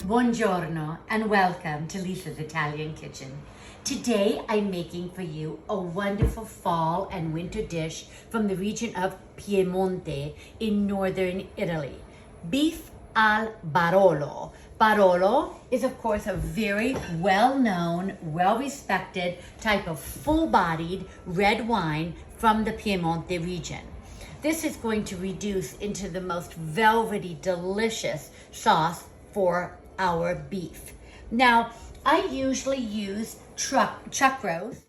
Buongiorno and welcome to Lisa's Italian Kitchen. Today I'm making for you a wonderful fall and winter dish from the region of Piemonte in northern Italy. Beef al Barolo. Barolo is of course a very well-known, well-respected type of full-bodied red wine from the Piemonte region. This is going to reduce into the most velvety, delicious sauce for our beef. Now, I usually use chuck roast.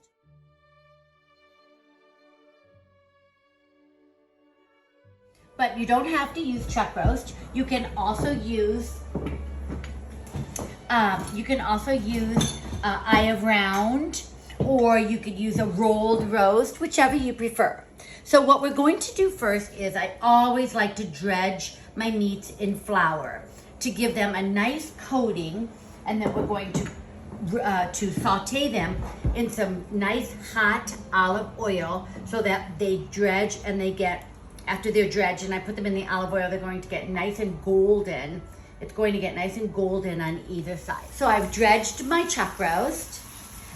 But you don't have to use chuck roast. You can also use eye of round, or you could use a rolled roast, whichever you prefer. So what we're going to do first is I always like to dredge my meats in flour to give them a nice coating, and then we're going to saute them in some nice hot olive oil so that they dredge, and they get, after they're dredged and I put them in the olive oil, they're going to get nice and golden. It's going to get nice and golden on either side. So I've dredged my chuck roast.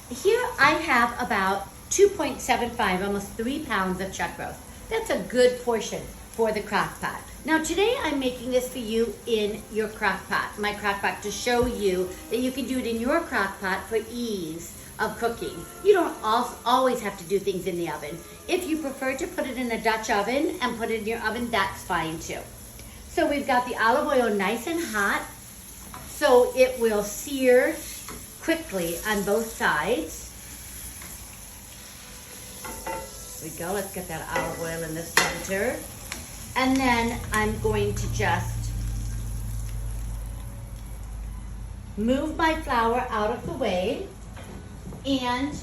Here I have about 2.75, almost 3 pounds of chuck roast. That's a good portion for the crock pot. Now today I'm making this for you in your crock pot, my crock pot, to show you that you can do it in your crock pot for ease of cooking. You don't always have to do things in the oven. If you prefer to put it in a Dutch oven and put it in your oven, that's fine too. So we've got the olive oil nice and hot, so it will sear quickly on both sides. There we go, let's get that olive oil in the center. And then I'm going to just move my flour out of the way, and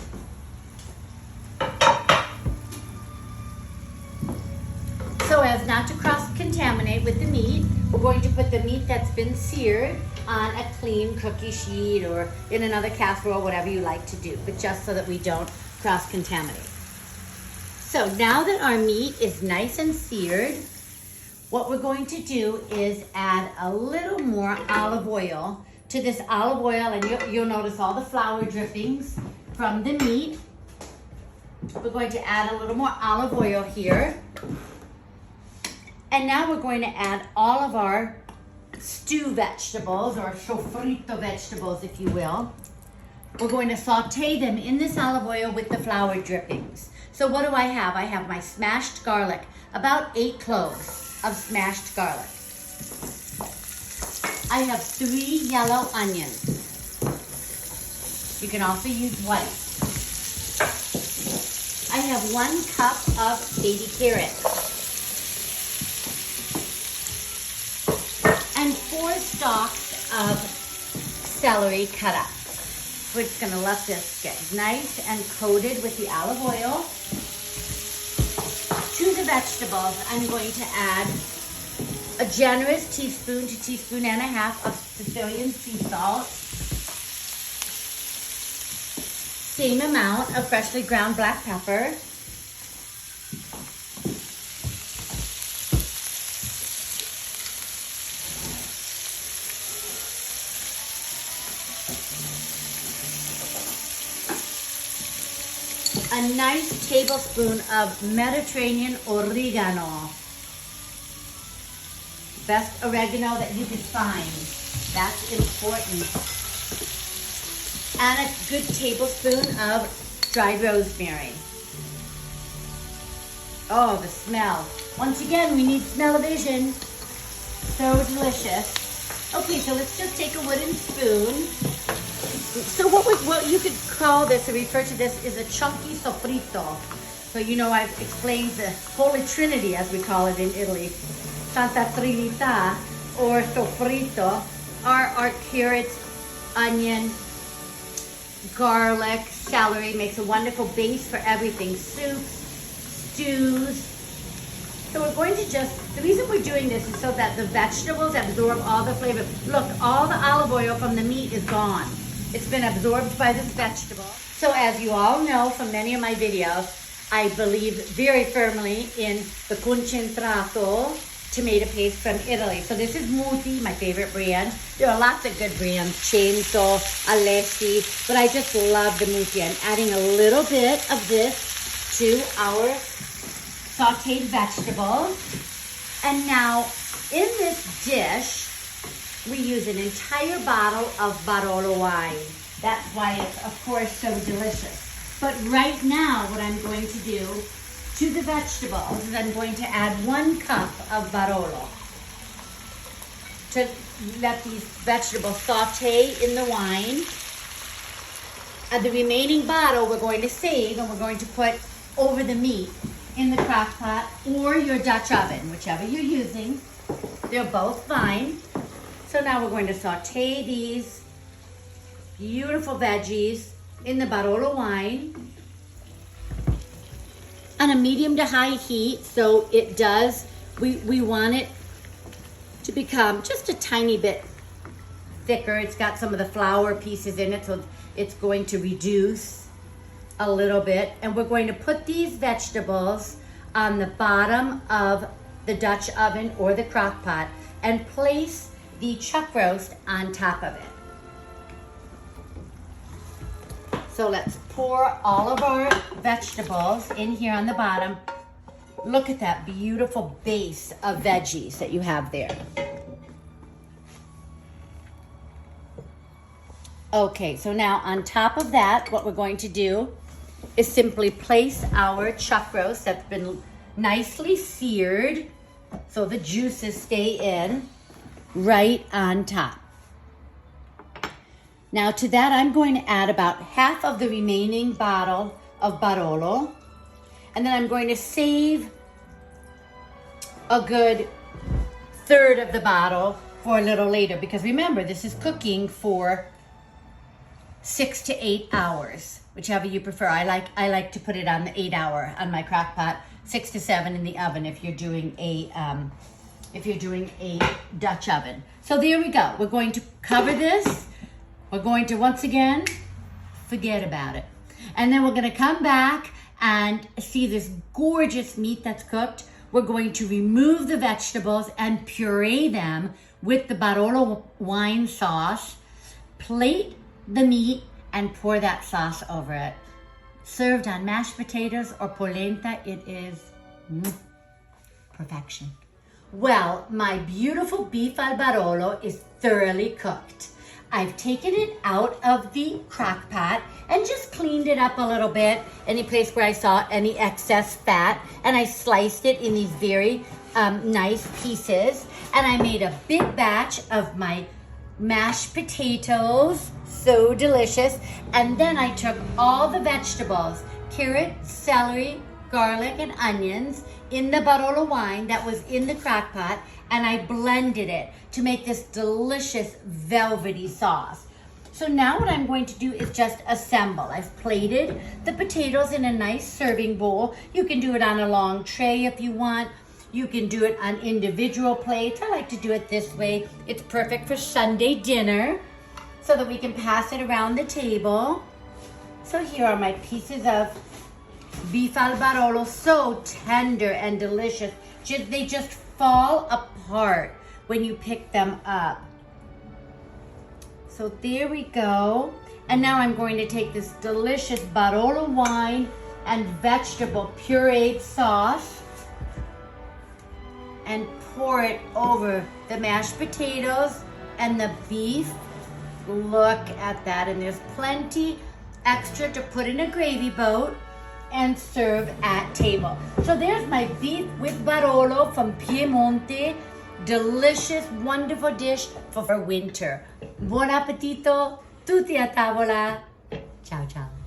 so as not to cross-contaminate with the meat, we're going to put the meat that's been seared on a clean cookie sheet or in another casserole, whatever you like to do, but just so that we don't cross-contaminate. So now that our meat is nice and seared, what we're going to do is add a little more olive oil to this olive oil, and you'll notice all the flour drippings from the meat. We're going to add a little more olive oil here. And now we're going to add all of our stew vegetables, or sofrito vegetables, if you will. We're going to saute them in this olive oil with the flour drippings. So what do I have? I have my smashed garlic, about 8 cloves of smashed garlic. I have 3 yellow onions. You can also use white. I have 1 cup of baby carrots and 4 stalks of celery cut up. We're just gonna let this get nice and coated with the olive oil. To the vegetables, I'm going to add a generous teaspoon to teaspoon and a half of Sicilian sea salt, same amount of freshly ground black pepper, a nice tablespoon of Mediterranean oregano. Best oregano that you can find. That's important. And a good tablespoon of dried rosemary. Oh, the smell. Once again, we need smell-o-vision. So delicious. Okay, so let's just take a wooden spoon. So what you could call this or refer to this is a chunky sofrito. So you know I've explained the Holy Trinity, as we call it in Italy. Santa Trinità, or sofrito, are carrots, onion, garlic, celery. Makes a wonderful base for everything. Soups, stews. So we're going to the reason we're doing this is so that the vegetables absorb all the flavor. Look, all the olive oil from the meat is gone. It's been absorbed by this vegetable. So as you all know from many of my videos, I believe very firmly in the concentrato tomato paste from Italy. So this is Muti, my favorite brand. There are lots of good brands, Censo, Alessi, but I just love the Muti. I'm adding a little bit of this to our sauteed vegetables. And now in this dish, we use an entire bottle of Barolo wine. That's why it's, of course, so delicious. But right now, what I'm going to do to the vegetables is I'm going to add 1 cup of Barolo to let these vegetables saute in the wine. And the remaining bottle we're going to save and we're going to put over the meat in the crock pot or your Dutch oven, whichever you're using. They're both fine. So now we're going to saute these beautiful veggies in the Barolo wine on a medium to high heat. So it does, we want it to become just a tiny bit thicker. It's got some of the flour pieces in it, so it's going to reduce a little bit. And we're going to put these vegetables on the bottom of the Dutch oven or the crock pot and place the chuck roast on top of it. So let's pour all of our vegetables in here on the bottom. Look at that beautiful base of veggies that you have there. Okay, so now on top of that, what we're going to do is simply place our chuck roast that's been nicely seared so the juices stay in right on top. Now to that, I'm going to add about half of the remaining bottle of Barolo, and then I'm going to save a good third of the bottle for a little later, because remember, this is cooking for 6 to 8 hours, whichever you prefer. I like to put it on the 8-hour on my crock pot, 6 to 7 in the oven if you're doing a Dutch oven. So there we go. We're going to cover this. We're going to, once again, forget about it. And then we're going to come back and see this gorgeous meat that's cooked. We're going to remove the vegetables and puree them with the Barolo wine sauce. Plate the meat and pour that sauce over it. Served on mashed potatoes or polenta, it is perfection. Well, my beautiful beef al Barolo is thoroughly cooked. I've taken it out of the crock pot and just cleaned it up a little bit, any place where I saw any excess fat, and I sliced it in these very nice pieces, and I made a big batch of my mashed potatoes, so delicious, and then I took all the vegetables, carrot, celery, garlic, and onions in the Barolo wine that was in the crock pot, and I blended it to make this delicious velvety sauce. So now what I'm going to do is just assemble. I've plated the potatoes in a nice serving bowl. You can do it on a long tray if you want. You can do it on individual plates. I like to do it this way. It's perfect for Sunday dinner so that we can pass it around the table. So here are my pieces of beef al Barolo, so tender and delicious. They just fall apart when you pick them up. So there we go. And now I'm going to take this delicious Barolo wine and vegetable pureed sauce and pour it over the mashed potatoes and the beef. Look at that, and there's plenty extra to put in a gravy boat and serve at table. So there's my beef with Barolo from Piemonte. Delicious, wonderful dish for winter. Buon appetito, tutti a tavola. Ciao, ciao.